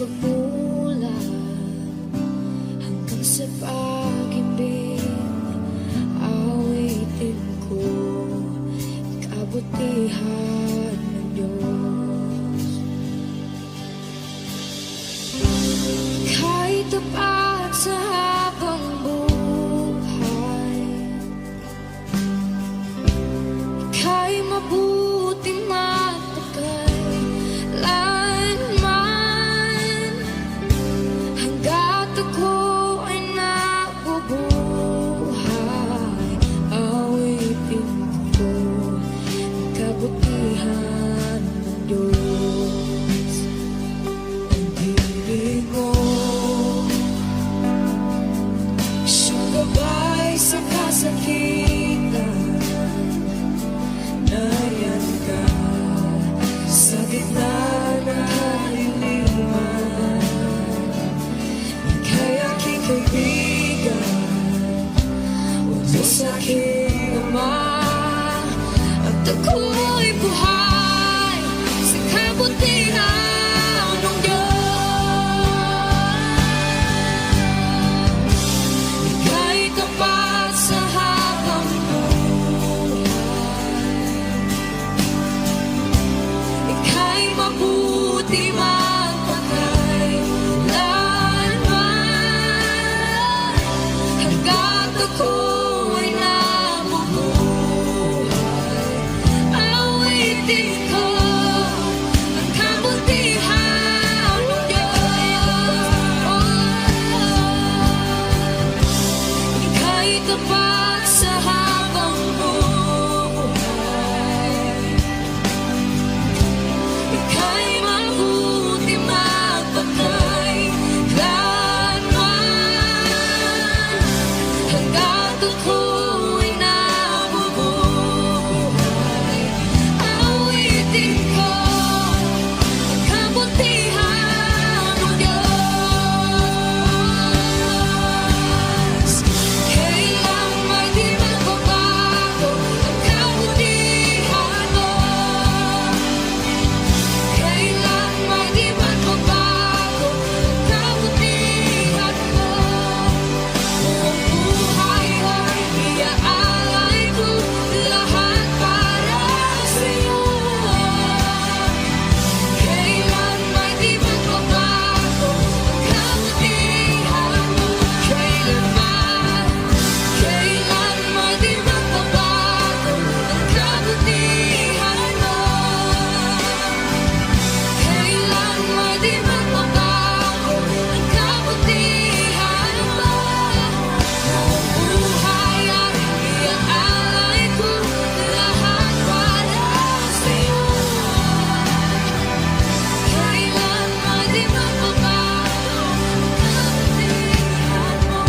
pagmula hanggang sa pag-ibig, awitin ko kabutihan ng Diyos. Ika'y tapat sa habang buhay, ika'y mabuti matagal lanman, hanggat ako ay nabubuhay, awitin ko ang kabutihan ng Diyos. Ang ibig mo, siyang gabay sa kasakitan, nariyan ka sa gitna ng kaliliman. Ika'y aking kaibigan, Diyos aking Ama, at ako'y buhay sa kabutihan ng Diyos. Ika'y tapat sa habang ika'y mabuti magpakay lanman, hanggat ako ay nabubuhay, awitin ko ang kabutihan ng Diyos. Ika'y tapat sa habang buhay, ika'y mabuti magpakay lanman, hanggat ako'y nabubuhay, awitin ko ang kabutihan ng Diyos. Kailang may di magbabago ang kabutihan mo, kailan may di magbabago ang kabutihan mo. Buong buhay ay iaalay ko lahat para sa'yo. Kailan may di magbabago ang kabutihan mo, kailan may di magbabago ang kabutihan mo. Kailan may di magbabago ang kabutihan mo. Buong buhay ay iaalay ko lahat para sa'yo. Kailan may di magbabago ang kabutihan mo.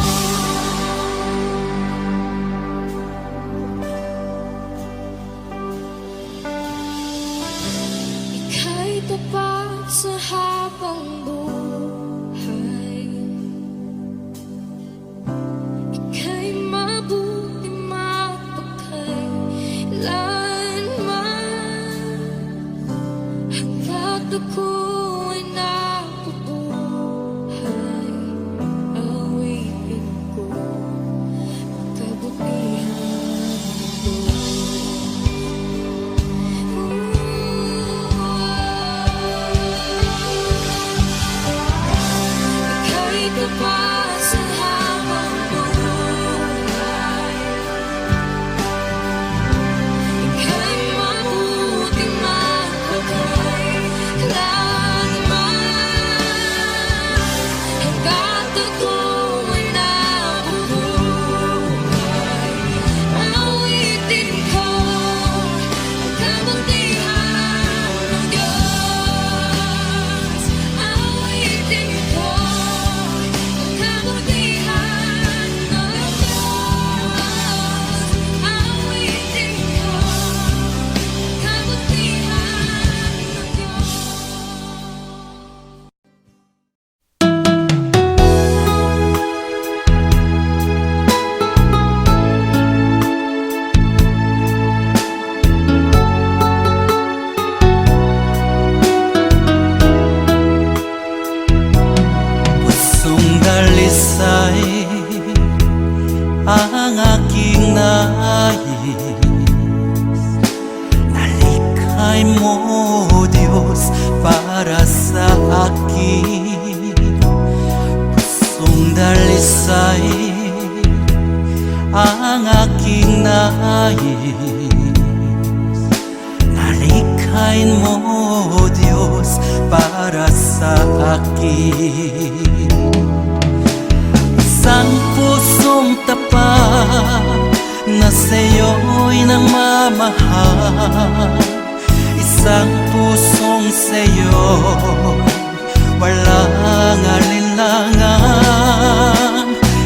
Ika'y tapat sa habang buhay, ika'y mabuti magpakay lanman, hanggat ako'y nabubuhay, awitin ko ang kabutihan ng ika'y tapat sa habang buhay, ika'y mabuti magpakay lanman, Nalikhay mo, Diyos, para sa akin. Pusong dalisay ang aking nais. Nalikhain mo, Diyos, para sa akin. Isang pusong tapat na sa'yo'y namamahal. Isang pusong sa'yo walang alinlangan.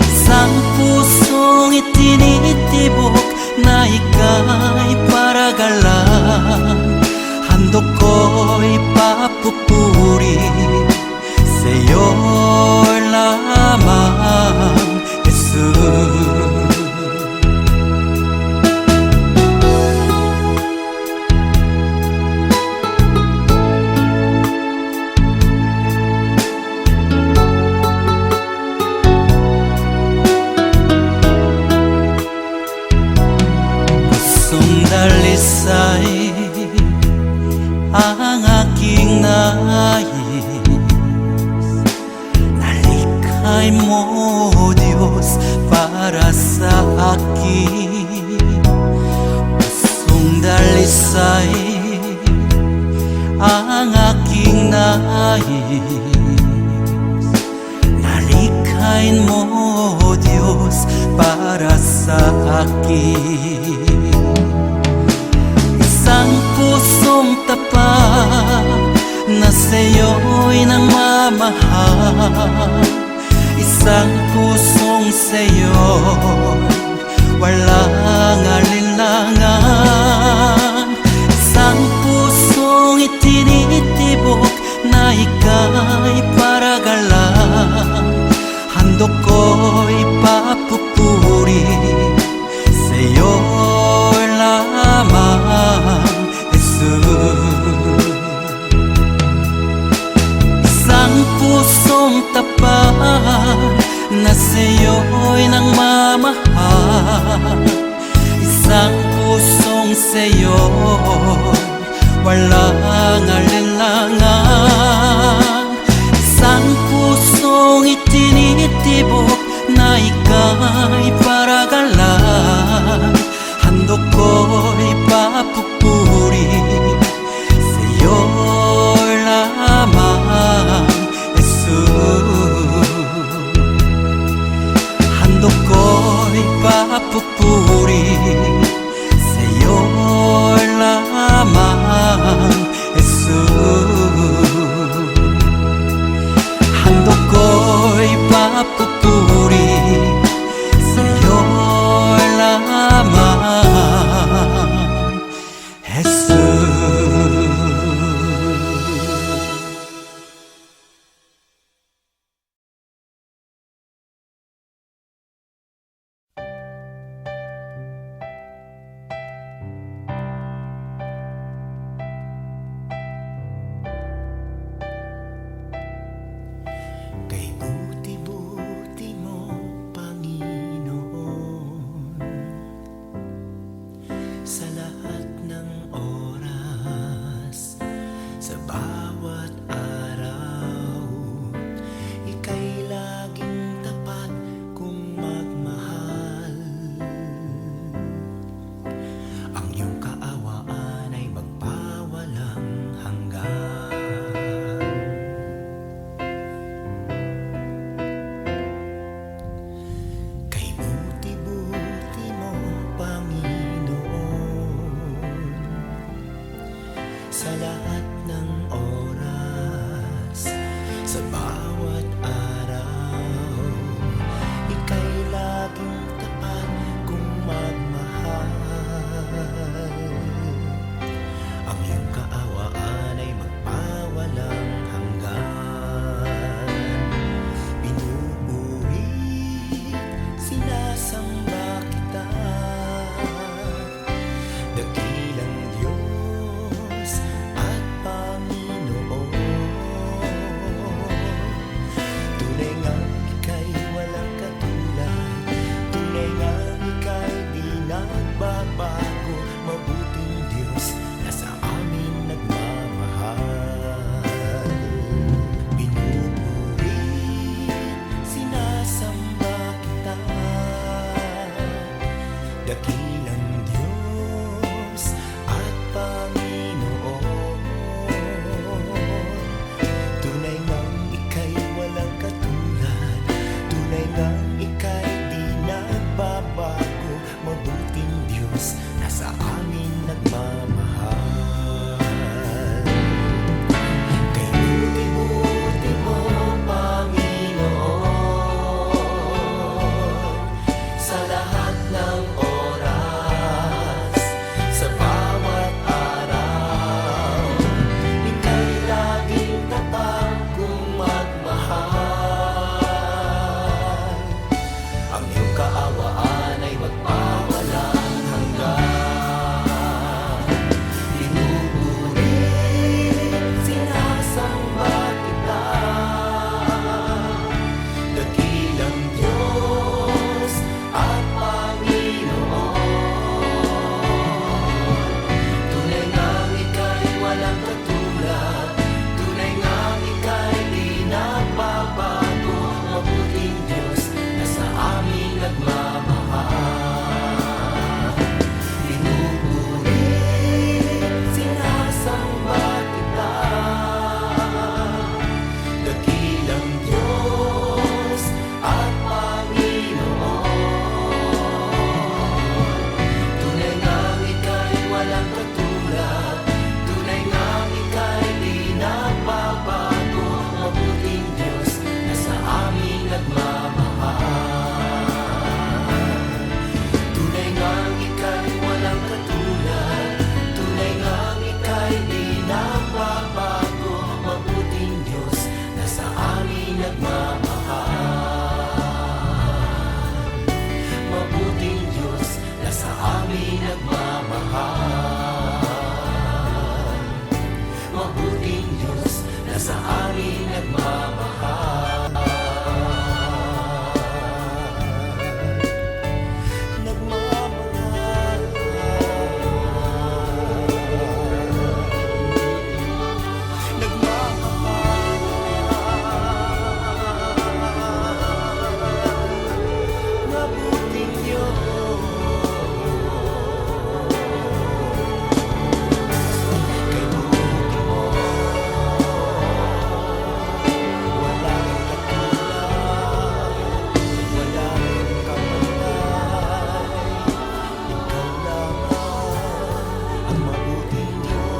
Isang pusong itinitibok na ika'y paragalan. Handog ko'y papupuri sa'yo lamang, Jesus. Dalisay ang aking nais. Nalikhay mo, Diyos, para sa akin. Pusong dalisay ang aking nais. Nalikhain mo, Diyos, para sa akin. Isang pusong tapat na sa'yo'y nangmamahal. Isang pusong sa'yo walang alinlangan. Isang pusong itinitibok na ika'y paragalan. Handog ko'y papupuri sa'yo lamang, Jesus. Isang pusong tapat na sa'yo'y nangmamahal. Isang pusong sa'yo walang alinlangan. Isang pusong itinitibok na ika'y paragalan. Handog ko'y papupuri sa'yo lamang, Jesus. Handog ko'y papupuri sa'yo lamang, Jesus. Handog ko'y papupuri sa'yo lamang, Jesus. Kay buti-buti mo, Panginoon, sa lahat ng oras, sa bawat araw, ika'y laging tapat kung magmahal. Ang iyong kaawaan ay magpawalang hanggan. Kay buti-buti mo, Panginoon, sa lahat ng oras, sa bawat araw, ika'y laging tapat kung magmahal. Ang iyong kaawaan ay magpawalang hanggan. Pinupuri, sinasamba kita, dakilang Diyos at Panginoon. katulad. Tunay ngang ika'y di nagbabago. Mabuting Diyos na sa amin nagmamahal. Tunay ngang ika'y walang katulad. Tunay ngang ika'y di nagbabago. Mabuting Diyos na sa amin nagmamahal. Mabuting Diyos na sa amin nagmamahal. Mabuting Diyos na sa amin nagmamahal. Nagmamahal. Nagmamahal. Mabuting Diyos. Kay buti mo, walang katulad, walang kapantay. Ikaw lamang ang mabuting Diyos.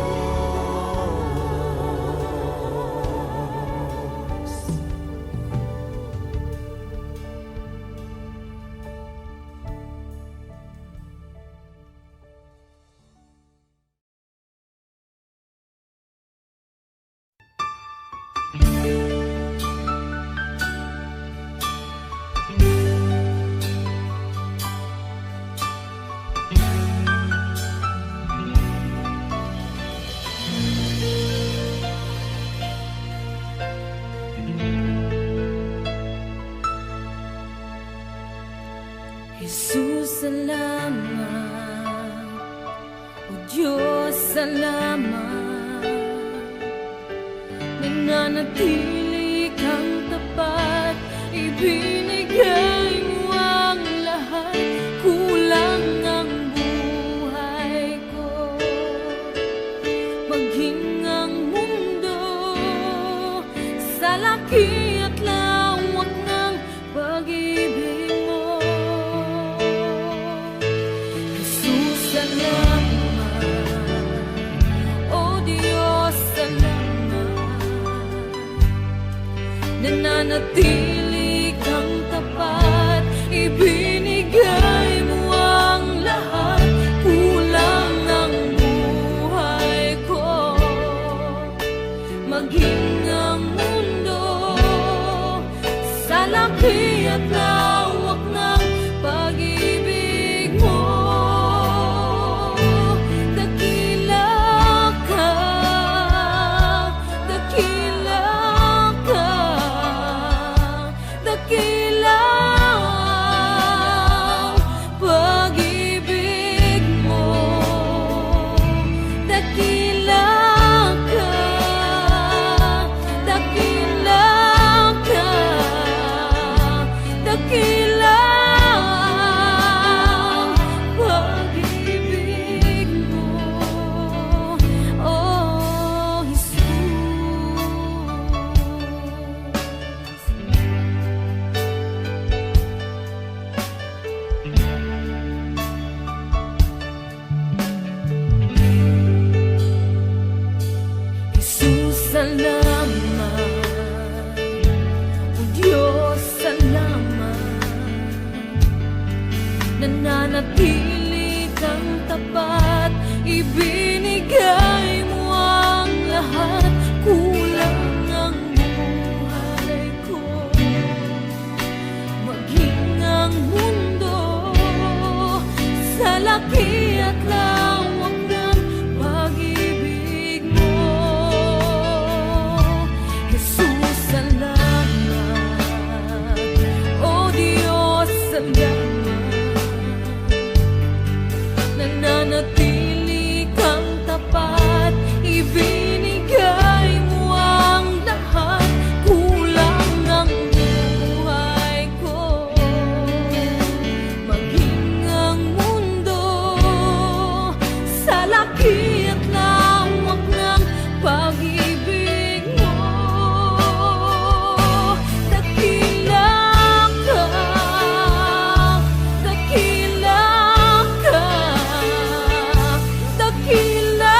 Jesus, salamat. O Diyos, salamat. Nananatili kang tapat. Ibinigay mo ang lahat. Kulang ang buhay ko. Maging ang mundo sa laki at lawak ng pag-ibig mo. Jesus, salamat. O Diyos, salamat. Nananatili kang tapat. Ibinigay mo ang lahat. Kulang ang buhay ko. Maging ang mundo sa laki at lawak ng pag-ibig mo. Dakila ka, dakila ka, dakila ang pag-ibig mo. Dakila ka, dakila ka, dakila ang pag-ibig mo. Oh, Jesus. Jesus, salamat. O Diyos, salamat. Nananatili kang tapat. Ibinigay mo ang lahat. Kulang ang buhay ko. Maging ang mundo sa laki at lawak ng pag-ibig mo. Jesus, salamat. O Diyos, salamat. Nananatili kang tapat. Ibinigay mo ang lahat. Kulang ang buhay ko. Maging ang mundo sa laki at lawak ng pag-ibig mo. Dakila ka, dakila ka, dakila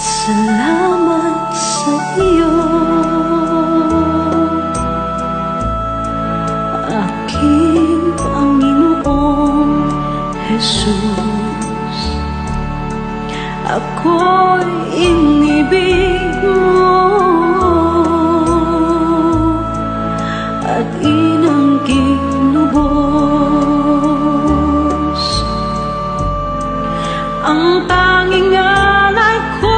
Salamat sa iyo, aking Panginoong Jesus. Ako'y inibig mo at inangging lubos. Ang tanging alay ko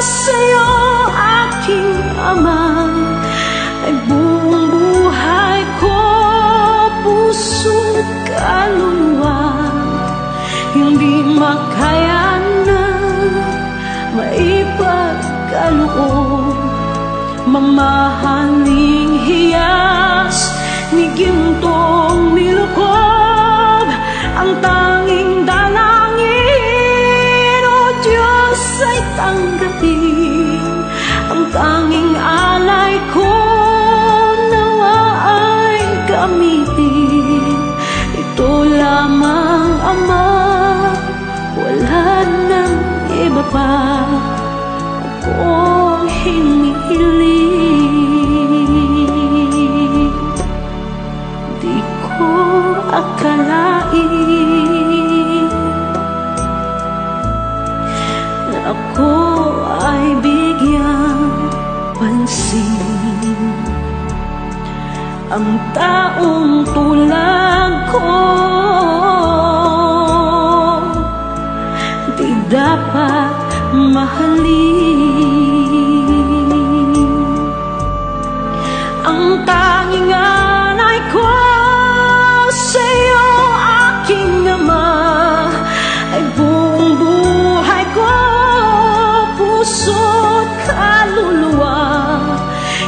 sa'yo, aking Ama, ay buong buhay ko, puso't kaluluwa. Hindi makaya na maipagkaloob, mamahaling hiyas ni gintong nilukob. Ang tanging dalangin, O Diyos, ay tanggapin. Ang tanging alay ko, nawa ay gamitin. Ito lamang, Ama, wala nang iba pa akong hinihiling. Di ko akalain na ako ay bigyang pansin. Ang taong tulad ko di dapat mahalin. Ang tanging alay ko sa'yo, aking Ama, ay buong buhay ko, puso't kaluluwa.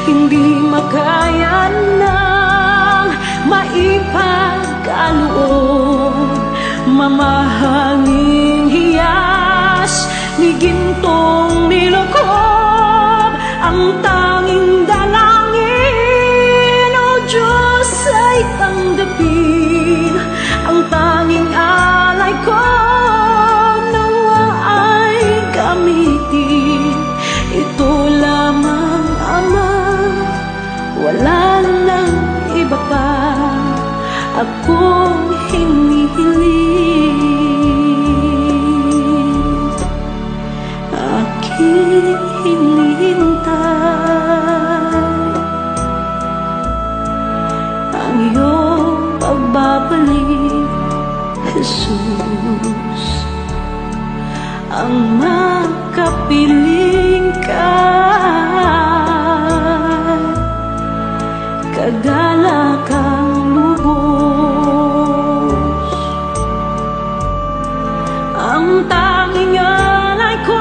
Hindi makaya nang maipagkaloob, mamahaling hiyas ni gintong nilukob. Ang tanging dalangin, O Diyos, ay tanggapin. Ang tanging alay ko, nawa ay gamitin. Ito lamang, Ama, wala nang iba pa akong hinihiling. Aking hinihintay ang iyong pagbabalik, Jesus. Ang makapiling ka, kagalakang lubos. Ang tanging alay ko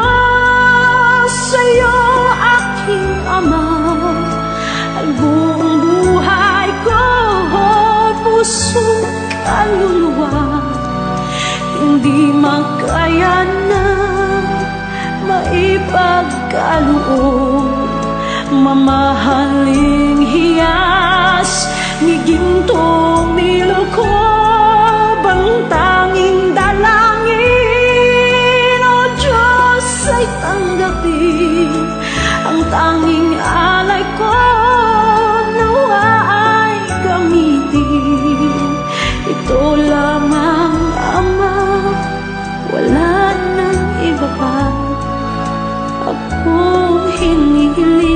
sa'yo, aking Ama, ay buong buhay ko, puso't kaluluwa, hindi makaya na maipagkaloob. Mamahaling hiyas ni gintong nilukob, ang tanging dalangin, O Diyos, ay tanggapin ang tanging alay ko, nawa ay gamitin. Ito lamang, Ama, wala nang iba pa akong hinihiling.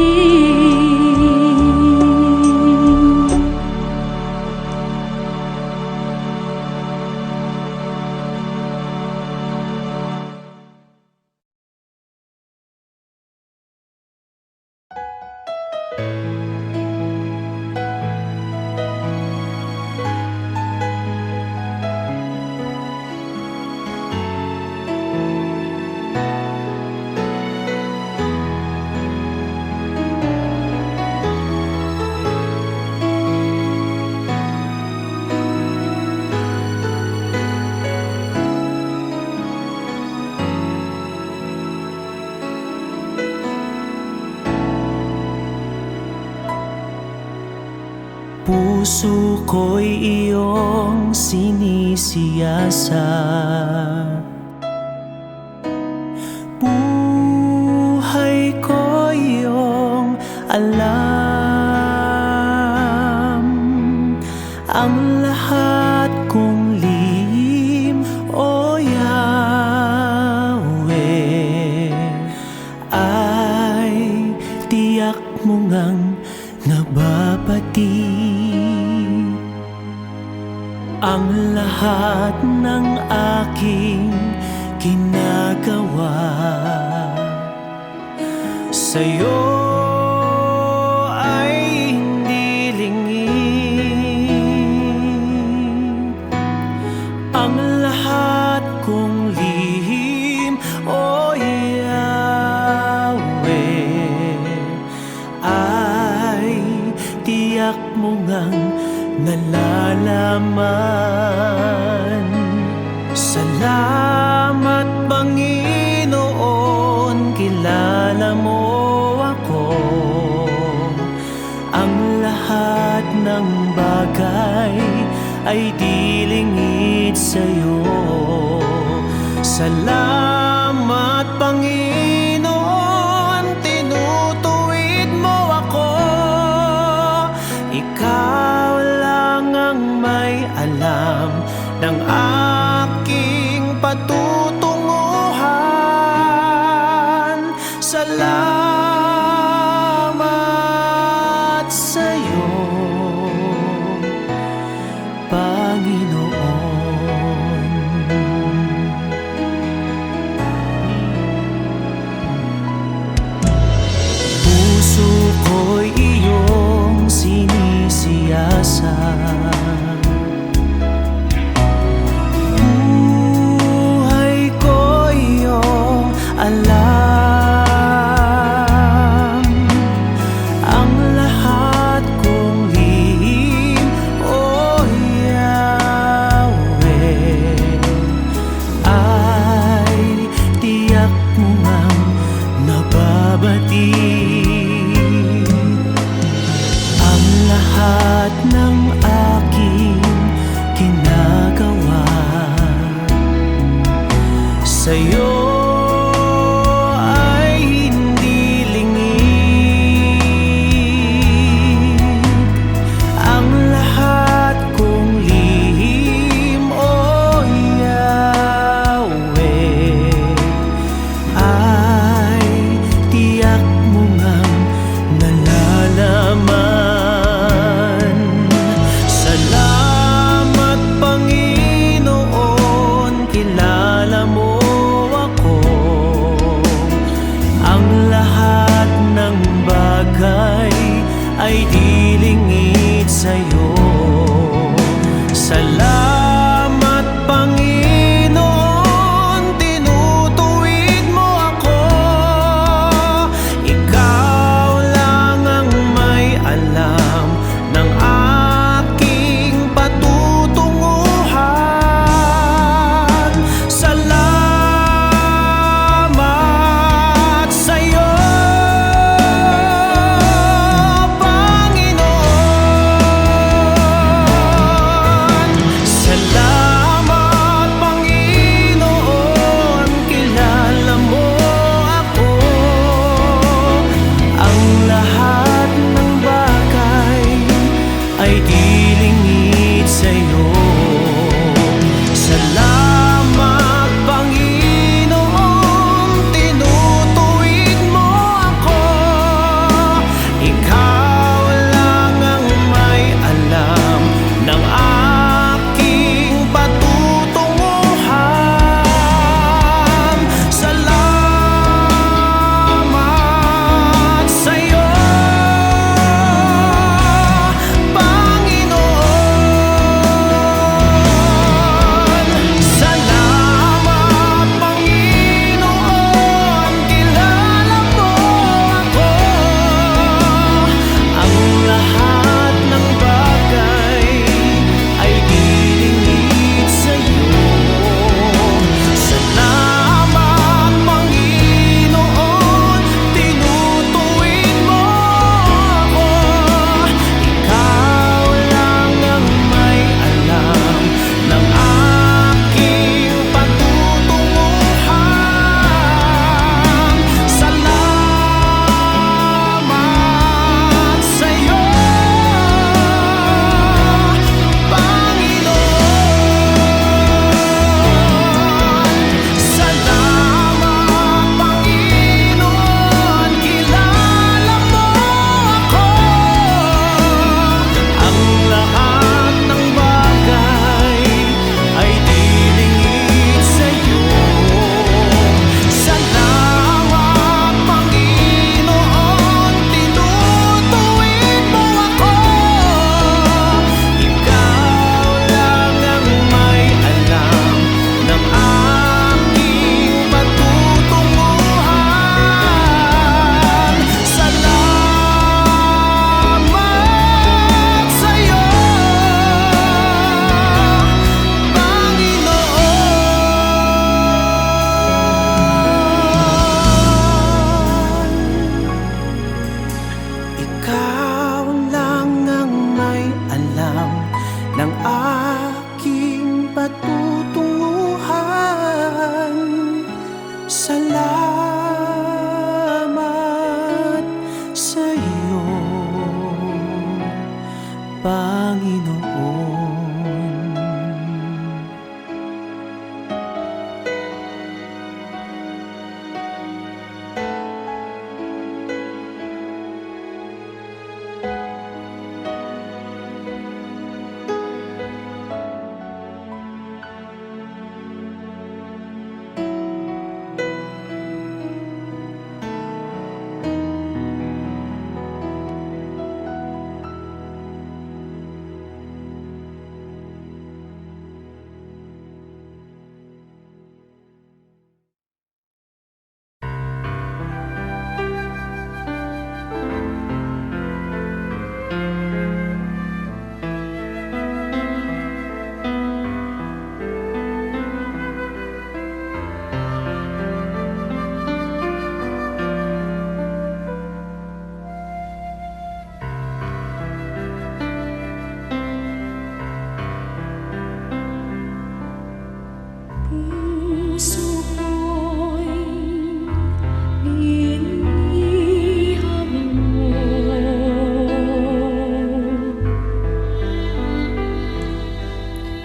Puso ko'y iyong sinisiyasat, buhay ko iyong alam, ang lahat kong lihim, O Yahweh, ay tiyak mo ngang nababati. Ang lahat ng aking ginagawa sa'yo ay hindi lingid. Ang lahat kong lihim, O Yahweh, ay tiyak mo ngang nalalaman. Salamat, Panginoon, kilala mo ako. Ang lahat ng bagay ay di lingid sa'yo. Salamat, Panginoon, tinutuwid mo ako. Ikaw lang ang may alam ng aking patutunguhan. Salamat sa'yo, Panginoon. Puso ko'y iyong sinisiyasat, buhay ko iyong alam, ang lahat kong lihim, O Yahweh, ay tiyak mo ngang nababati. Ang lahat ng aking ginagawa sa'yo ay hindi lingid. Ang lahat kong lihim, O Yahweh, ay tiyak mo ngang nalalaman. Salamat, Panginoon, kilala mo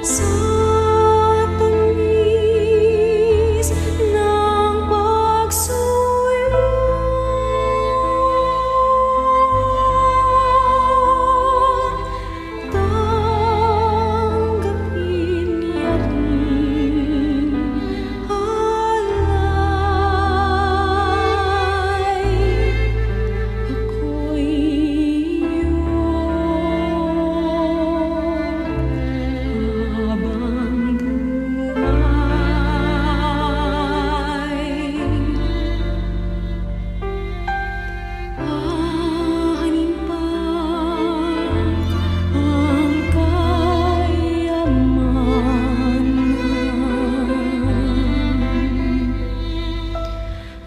sa tamis ng pagsuyo. Tanggapin niya rin alay, ako'y iyong habang buhay. Hahanin pa ang kayamanan,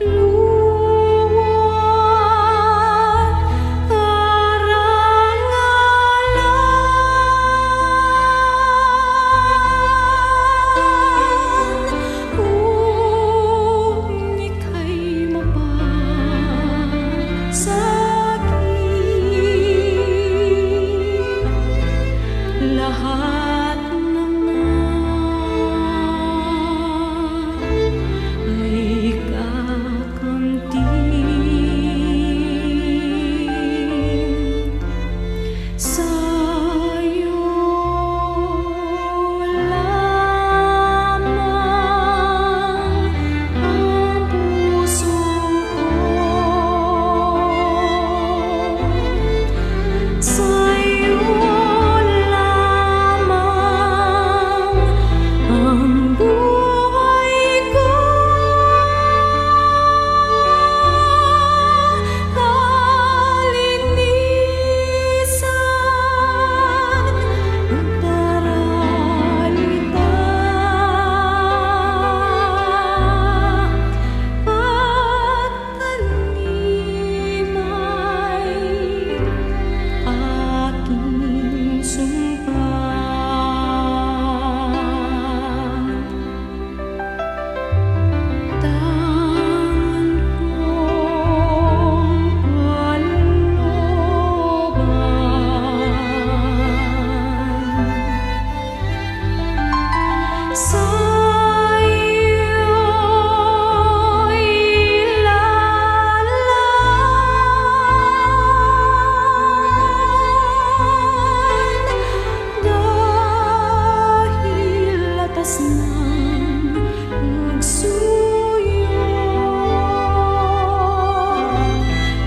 luwag karangalan, kung ika'y mapasakit, lahat na nga ay kakamtin. Sa'yo lamang ang puso ko, sa'yo lamang ang buhay ko. Kalinisan ang daralita, pagtanim ay aking sumpa. Tangan kong kalooban, sa'yo'y ilalaan, dahil latas ng pagsuyo.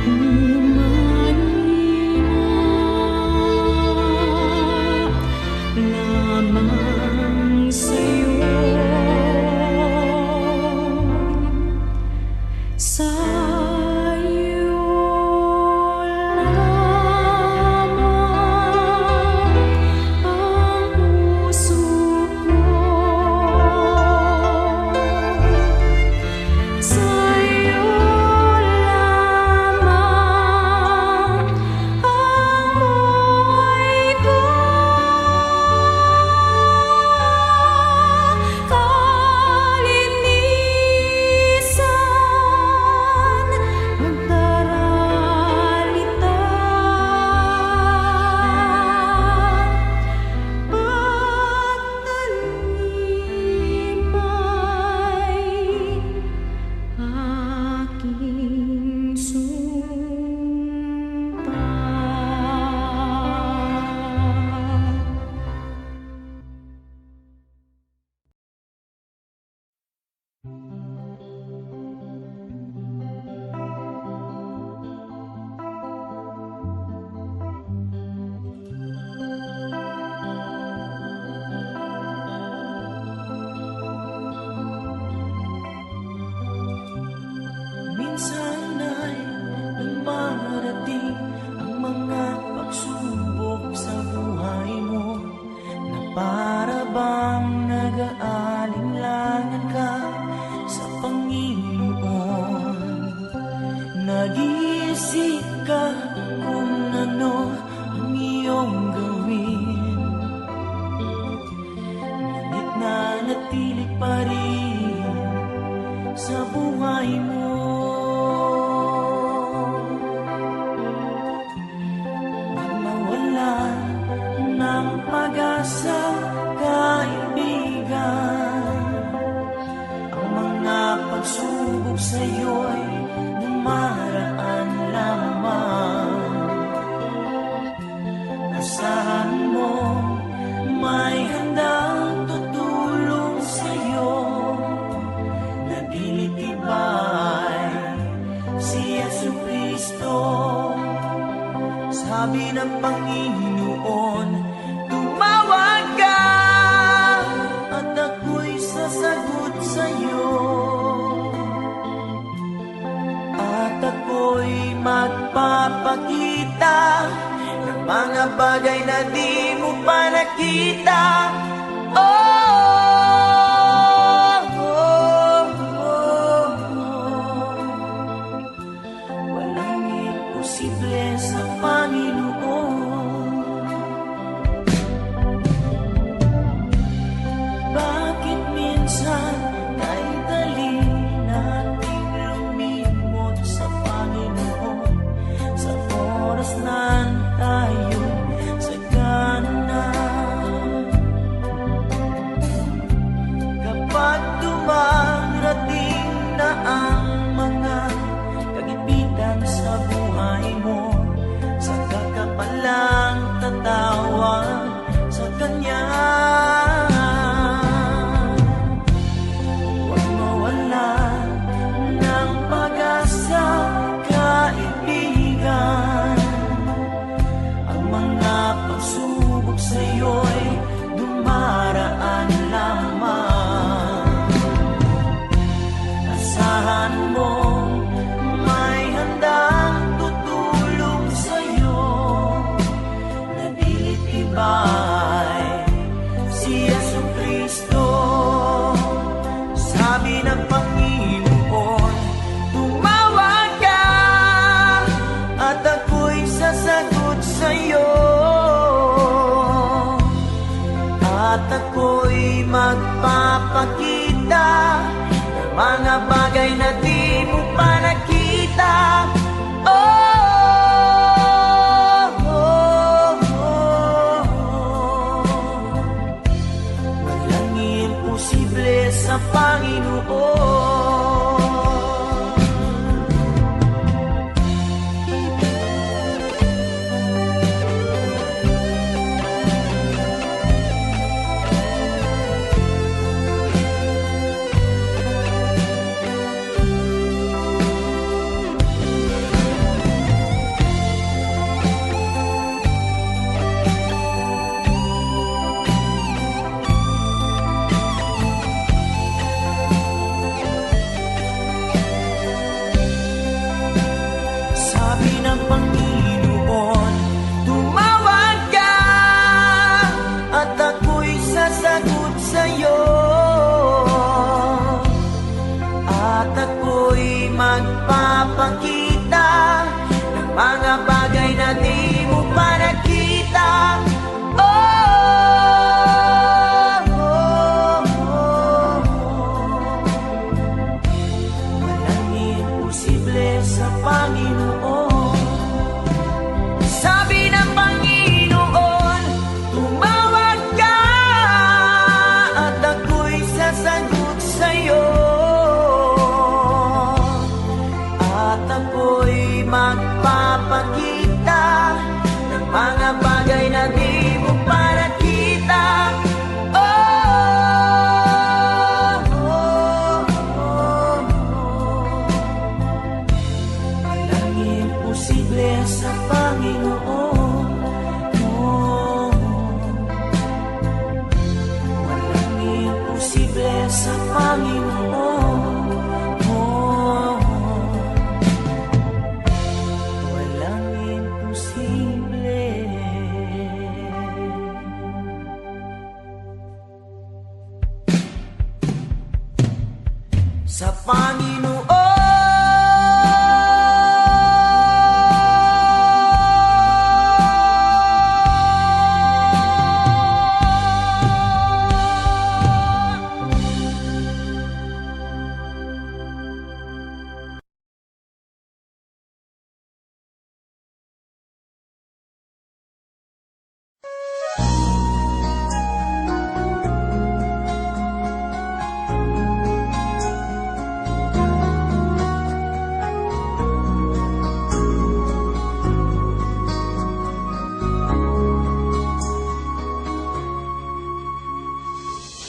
Humanina lamang sa'yo, sa'yo lamang ang puso ko, sa'yo lamang ang buhay ko. Kalinisan ang daralita, pagtanim ay aking sumpa. Minsan ay dumarating ang mga pagsubok sa buhay mo, na para bang nag-aalinlangan ka sa Panginoon. Nag-iisip ka kung ano ang iyong gawin, ngunit nanatili pa rin sa buhay mo. Nang nawala ng pag-asa kahit bagay na di mo pa nakita. Oh, oh, oh, oh. Walang imposible sa Panginoon. Bakit minsan ay dali nating lumimot sa Panginoon sa oras na tayo sagana? Kapag dumarating na ang mga kagipitan sa buhay mo, saka ka palang tatawag sa Kanya. Huwag mawala ng pag-asa, kaibigan. Ang mga pagsubok sa'yo'y dumaraan lamang. Asahan mo may handang tutulong sa'yo, nagtitibay si Jesucristo. Sabi ng Panginoon, tumawag ka at ako'y sasagot sa'yo, at ako'y magpapakita ng mga bagay na di mo pa nakita. Oh, oh, oh, oh. Walang imposible sa Panginoon. Sabi ng Panginoon, tumawag ka at ako'y sasagot sa'yo, at ako'y magpapakita ng mga bagay na di mo pa nakita. Oh, oh, oh, oh. Walang imposible sa Panginoon. Sabi ng Panginoon, tumawag ka at ako'y sasagot sa'yo, at ako'y magpapakita ng mga bagay na di mo pa nakita. Oh, oh, oh, oh. Walang imposible sa Panginoon. Oh, walang imposible sa Panginoon. Oh, walang imposible sa Panginoon.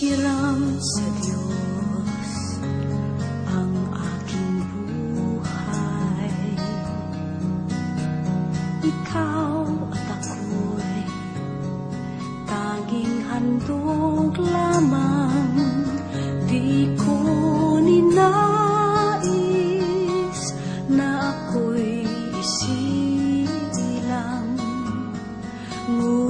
Hiram sa Diyos ang aking buhay. Ikaw at ako'y tanging handog lamang. Di ko ninais na ako'y isilang, ngunit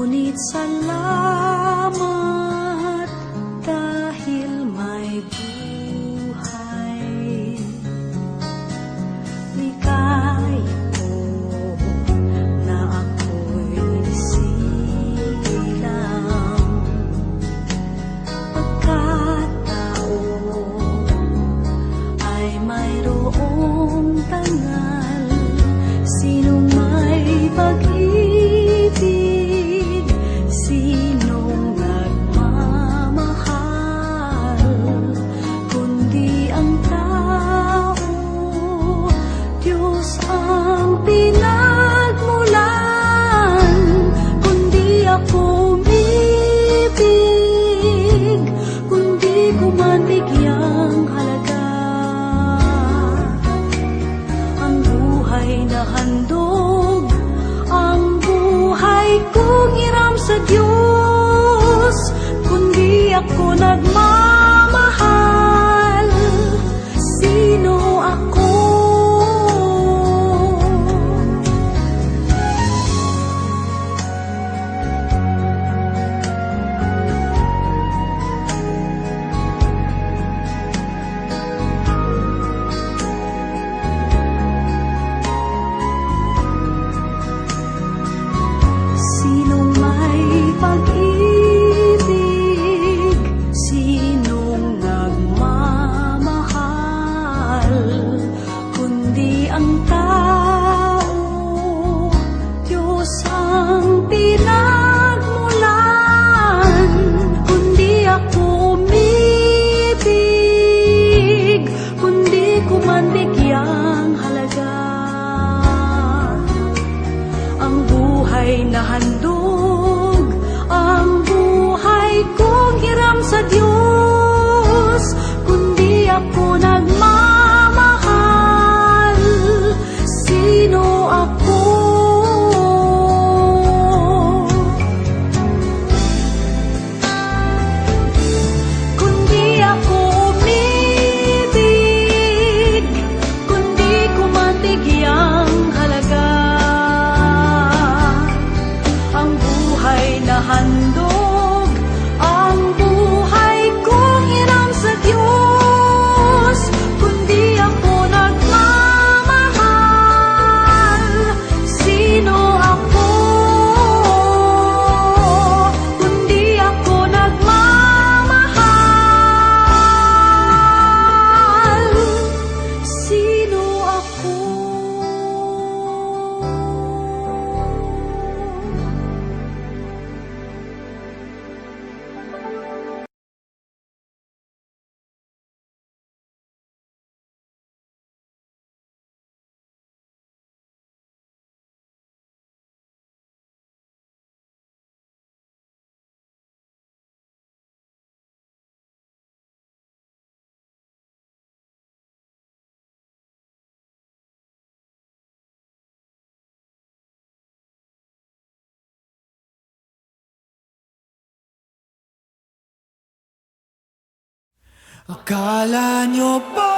Akala nyo ba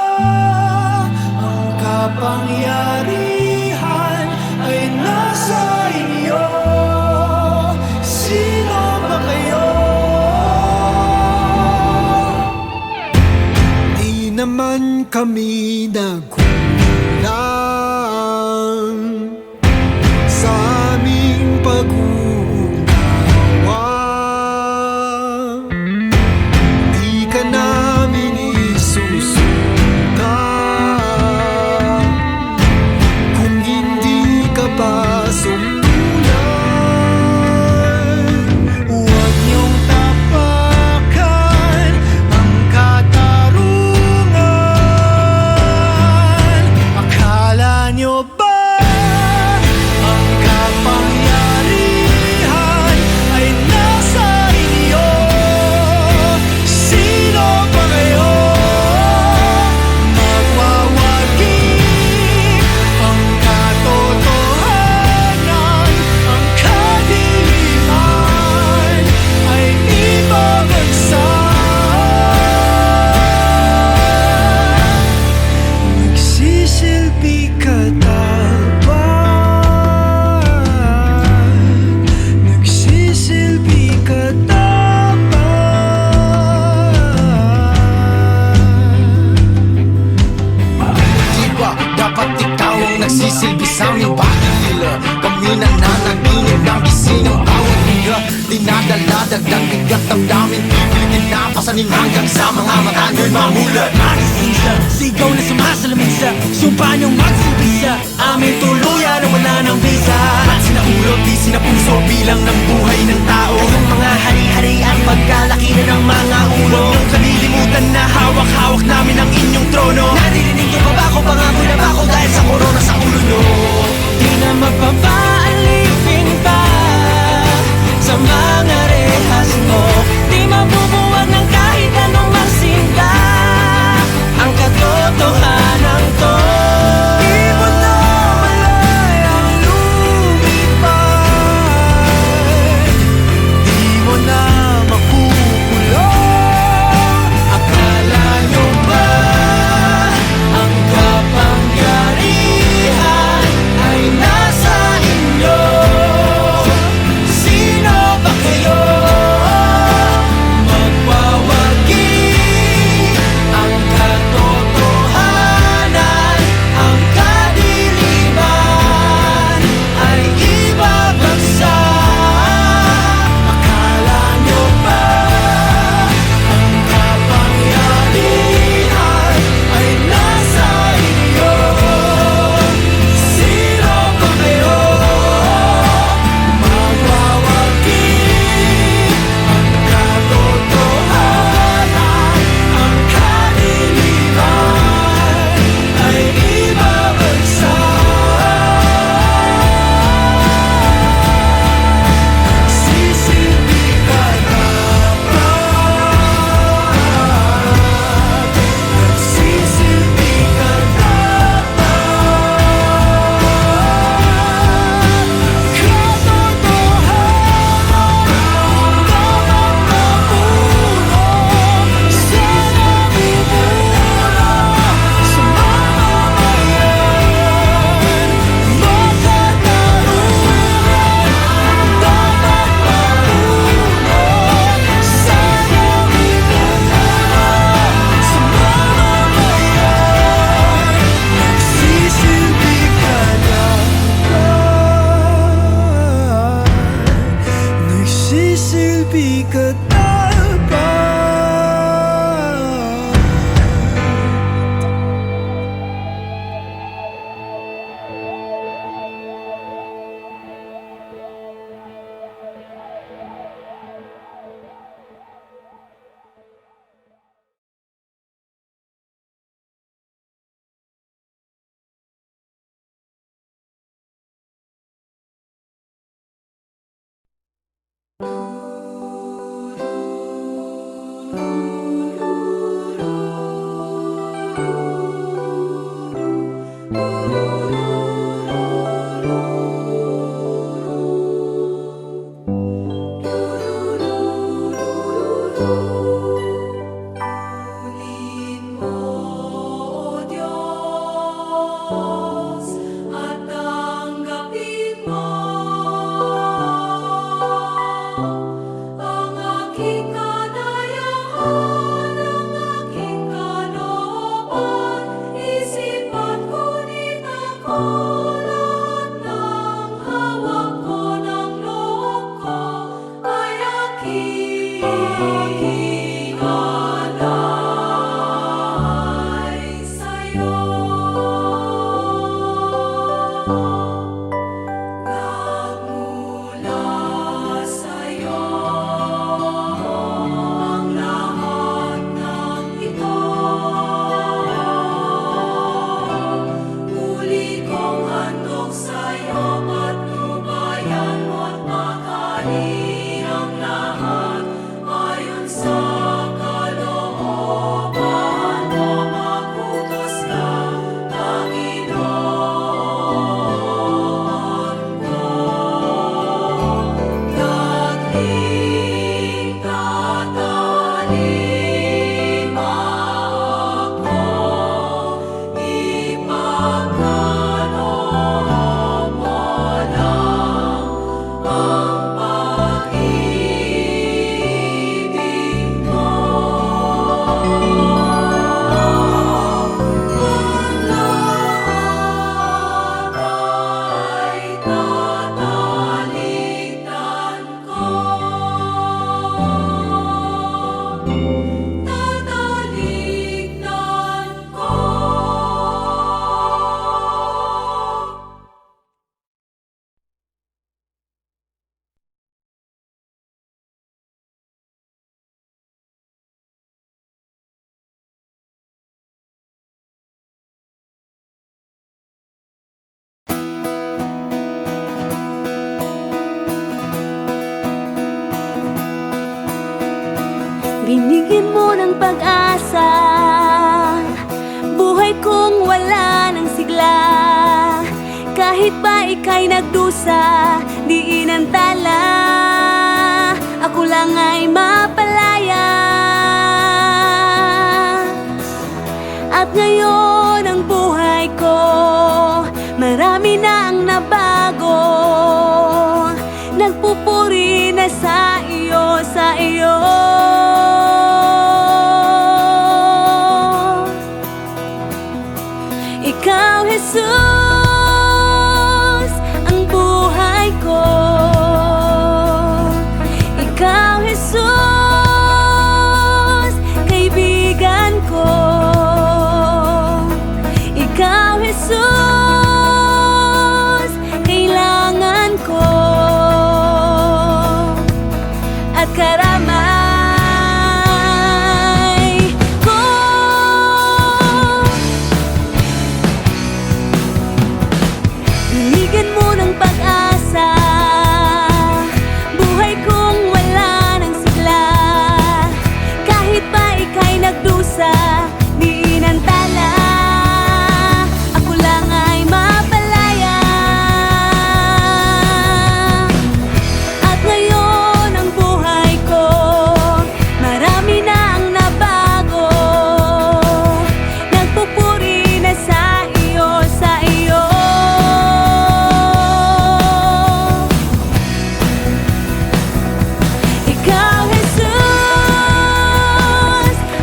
ang kapangyarihan ay nasa inyo? Sino ba kayo? Di naman kami nagkulang sa aming pag-uunawa. Di ka namin isusuka kung hindi ka pa sumulan. Huwag niyong tapakan ang katarungan. Akala niyo ba ang kapangyarihan ay nasa inyo? Sino ba kayo? Magwawagi ang katotohanan, ang kadiliman ay ibabagsak. Nagsisilbi ka dapat, nagsisilbi ka dapat. Di ba dapat ikaw ang nagsisilbi sa aming bakit nila? Kami nananaginip ng gising ng bawat higa. Dinadala dagdag bigat ng daming pipigil na pasanin hanggang sa mga mata nyo'y mamulat. Magising sa sigaw na sumasalamin sa sumpa niyong magsilbi sa aming tuluyan na wala ng visa. At sinahulog di sinapuso bilang ng buhay ng tao. Kayong mga hari-hari at pagkalaki na ng mga ulo. Huwag niyong kalilimutan na hawak-hawak namin ang inyong trono. Naririnig niyo ba ako? Pangako na ba ako dahil sa korona sa ulo niyo? Di na mapapaalipin pa sa mga rehas mo. Di mabubuwag ng kahit anong magsinda ang katotohanan to. Di mo na malayang lumipad, di mo na makukulong. Akala nyo ba ang kapangyarihan ay nasa inyo? Sino ba kayo? Magwawagi ang katotohanan, ang kadiliman ay ibabagsak. Akala nyo ba ang kapangyarihan ay nasa inyo? Sino ba kayo? Magwawagi ang katotohanan, ang kadiliman ay ibabagsak. Sisilbi ka dapat, nagsisilbi ka nagsisilbi ka dapat. Binigyan mo ng pag-asa, buhay kong wala ng sigla. Kahit pa ika'y nagdusa, di inantala, ako lang ay mapalaya. At ngayon ang buhay ko, marami na ang nabago. Nagpupuri na sa iyo, sa iyo. Ikaw, Jesus, ang buhay ko. Ikaw, Jesus, kaibigan ko. Ikaw, Jesus, kailangan ko. At karamay ko. Binigyan mo ng pag-asa, buhay kong wala ng sigla. Kahit pa ika'y nagdusa, di inantala, ako lang ay mapalaya. At ngayon ang buhay ko, marami na ang nabago. Nagpupuri na sa iyo, sa iyo. Ikaw, Jesus,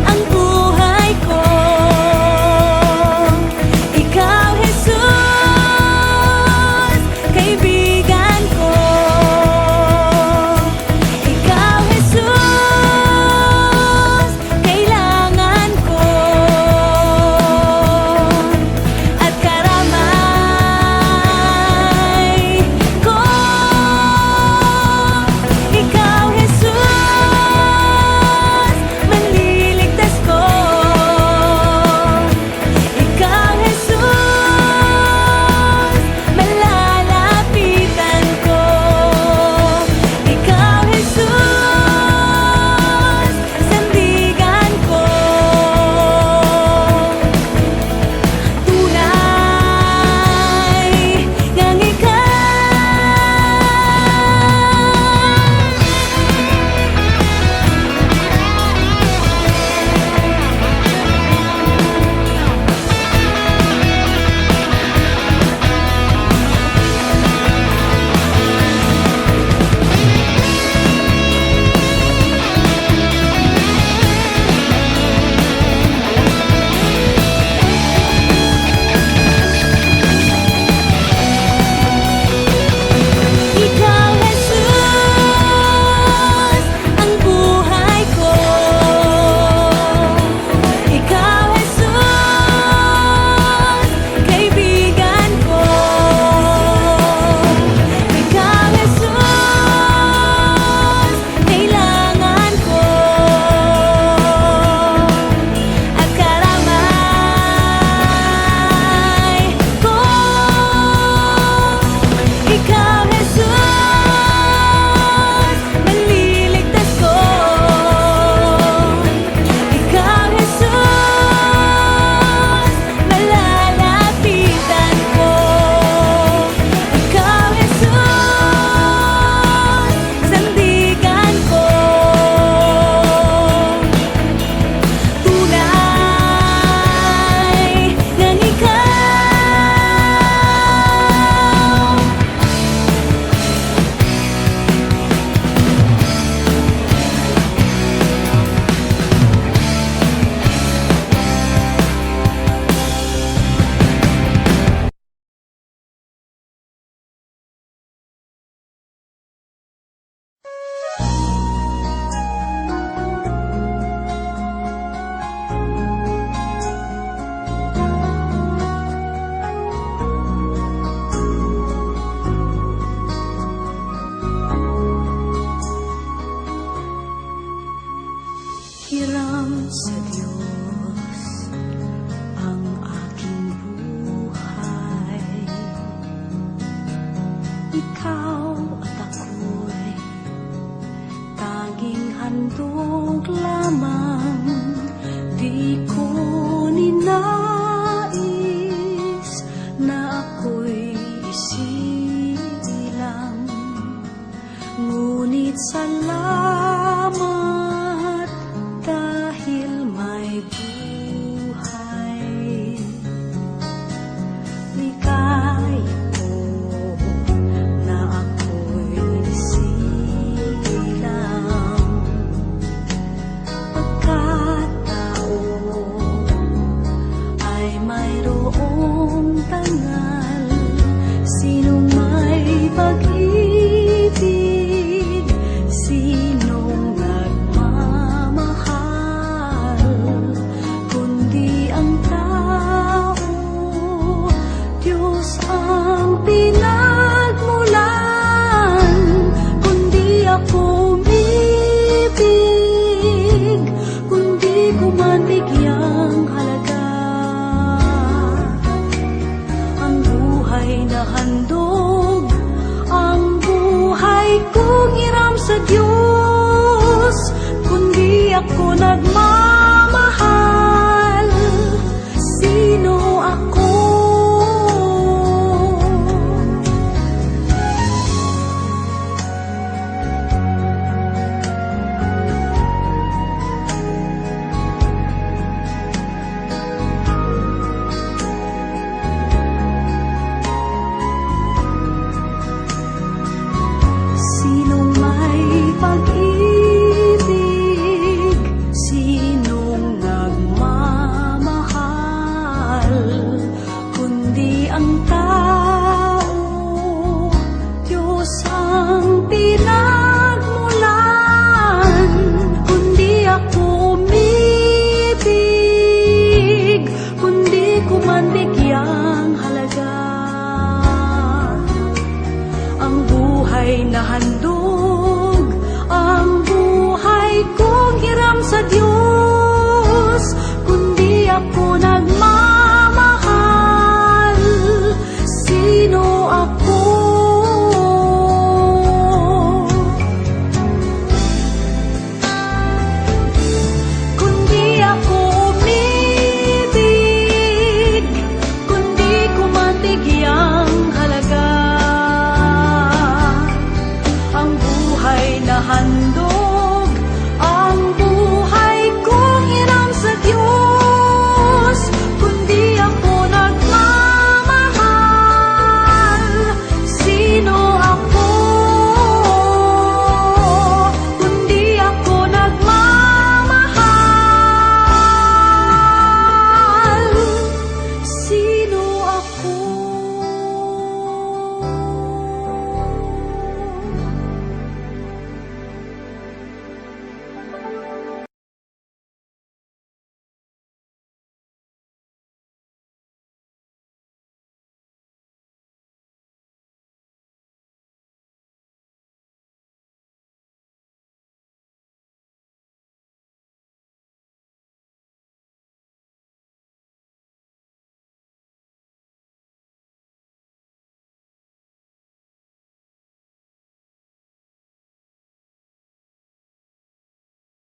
ang buhay ko. Ikaw, Jesus, kaibigan ko. Ikaw, Jesus, kailangan ko. At karamay ko. Ikaw, Jesus, manliligtas ko. Ikaw, Jesus, malalapitan ko. Ikaw, Jesus, sandigan ko. Tunay ngang Ikaw, Jesus, ang buhay ko. Ikaw, Jesus, kaibigan ko. Ikaw, Jesus, kailangan ko. At karamay ko. Ikaw, Jesus, manliligtas ko. Ikaw, Jesus, malalapitan ko. Ikaw, Jesus, sandigan ko. Tunay ngang ikaw. Hiram sa Diyos ang aking buhay. Ikaw at ako'y tanging handog lamang. Di ko ninais na ako'y isilang, ngunit salamat dahil may buhay. Ligaya ko na ako'y isilang, ay mayroong tangal. Sinong may pag-ibig, sinong nagmamahal, kundi ang tao, Diyos ang pinagmulan. Kundi ako umibig, kundi ko man bigyang halaga ang buhay na handog, ang buhay kong hiram sa Diyos. Kundi ako nagmamahal, sino ako? Sinong may pag-ibig, sinong nagmamahal, kundi ang tao, Diyos ang pinagmulan. Kundi ako umibig, kundi ko man bigyang halaga ang buhay na handog, ang buhay kong hiram sa Diyos.